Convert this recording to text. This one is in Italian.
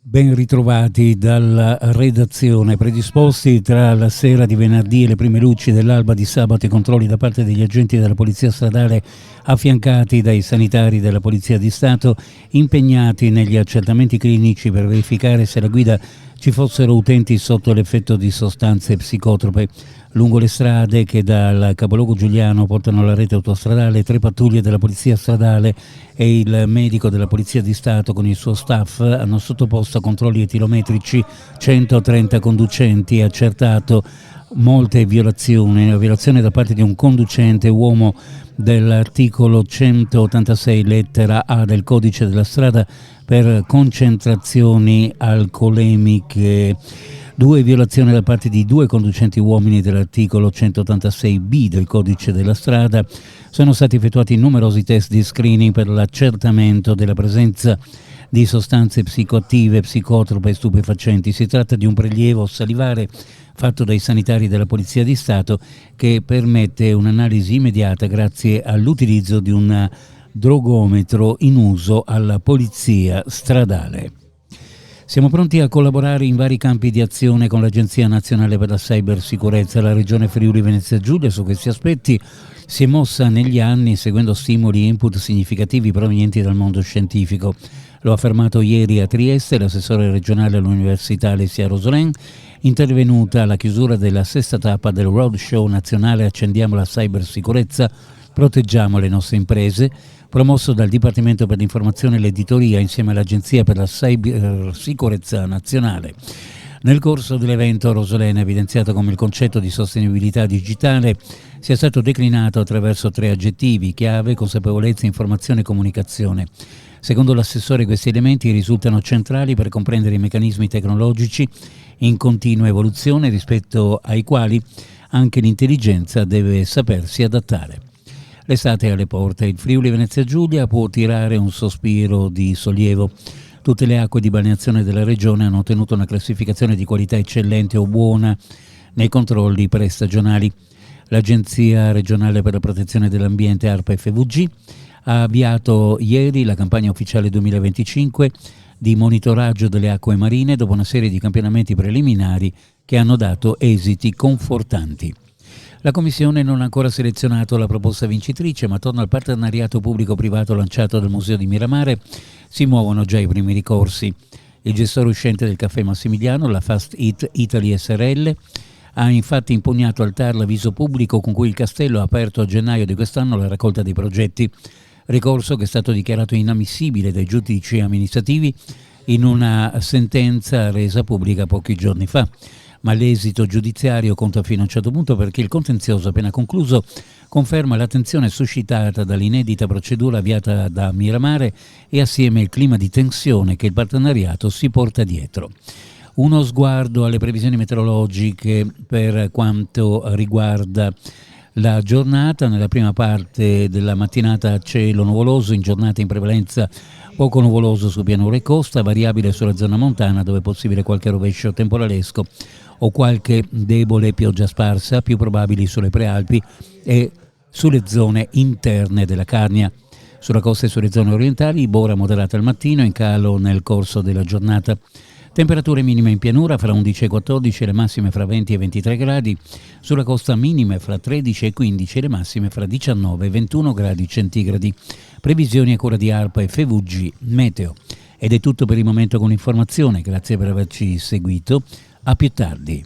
Ben ritrovati dalla redazione, predisposti tra la sera di venerdì e le prime luci dell'alba di sabato i controlli da parte degli agenti della Polizia Stradale affiancati dai sanitari della Polizia di Stato impegnati negli accertamenti clinici per verificare se alla guida ci fossero utenti sotto l'effetto di sostanze psicotrope. Lungo le strade che dal capoluogo Giuliano portano alla rete autostradale, 3 pattuglie della Polizia Stradale e il medico della Polizia di Stato con il suo staff hanno sottoposto a controlli etilometrici 130 conducenti e accertato molte violazioni. Una violazione da parte di un conducente uomo dell'articolo 186 lettera A del codice della strada per concentrazioni alcolemiche. 2 violazioni da parte di 2 conducenti uomini dell'articolo 186b del codice della strada. Sono stati effettuati numerosi test di screening per l'accertamento della presenza di sostanze psicoattive, psicotrope e stupefacenti. Si tratta di un prelievo salivare fatto dai sanitari della Polizia di Stato che permette un'analisi immediata grazie all'utilizzo di un drogometro in uso alla Polizia Stradale. Siamo pronti a collaborare in vari campi di azione con l'Agenzia Nazionale per la Cybersicurezza. La Regione Friuli Venezia Giulia su questi aspetti si è mossa negli anni seguendo stimoli e input significativi provenienti dal mondo scientifico. Lo ha affermato ieri a Trieste l'assessore regionale all'Università Alessia Rosolin, intervenuta alla chiusura della 6ª tappa del Roadshow nazionale Accendiamo la cybersicurezza, proteggiamo le nostre imprese, promosso dal Dipartimento per l'informazione e l'editoria insieme all'Agenzia per la Cybersicurezza Nazionale. Nel corso dell'evento Rosolena ha evidenziato come il concetto di sostenibilità digitale sia stato declinato attraverso 3 aggettivi chiave: consapevolezza, informazione e comunicazione. Secondo l'assessore questi elementi risultano centrali per comprendere i meccanismi tecnologici in continua evoluzione rispetto ai quali anche l'intelligenza deve sapersi adattare. L'estate è alle porte, il Friuli Venezia Giulia può tirare un sospiro di sollievo. Tutte le acque di balneazione della regione hanno ottenuto una classificazione di qualità eccellente o buona nei controlli prestagionali. L'Agenzia regionale per la protezione dell'ambiente ARPA FVG ha avviato ieri la campagna ufficiale 2025 di monitoraggio delle acque marine dopo una serie di campionamenti preliminari che hanno dato esiti confortanti. La Commissione non ha ancora selezionato la proposta vincitrice, ma attorno al partenariato pubblico-privato lanciato dal Museo di Miramare si muovono già i primi ricorsi. Il gestore uscente del Caffè Massimiliano, la Fast Eat Italy SRL, ha infatti impugnato al TAR l'avviso pubblico con cui il castello ha aperto a gennaio di quest'anno la raccolta dei progetti. Ricorso che è stato dichiarato inammissibile dai giudici amministrativi in una sentenza resa pubblica pochi giorni fa. Ma l'esito giudiziario conta fino a un certo punto perché il contenzioso appena concluso conferma l'attenzione suscitata dall'inedita procedura avviata da Miramare e assieme il clima di tensione che il partenariato si porta dietro. Uno sguardo alle previsioni meteorologiche per quanto riguarda la giornata. Nella prima parte della mattinata cielo nuvoloso, in giornata in prevalenza poco nuvoloso su pianura e costa, variabile sulla zona montana dove è possibile qualche rovescio temporalesco o qualche debole pioggia sparsa, più probabili sulle prealpi e sulle zone interne della Carnia. Sulla costa e sulle zone orientali, bora moderata al mattino, in calo nel corso della giornata. Temperature minime in pianura fra 11 e 14, le massime fra 20 e 23 gradi. Sulla costa minime fra 13 e 15, le massime fra 19 e 21 gradi centigradi. Previsioni a cura di ARPA e FVG Meteo. Ed è tutto per il momento con l'informazione. Grazie per averci seguito. A più tardi.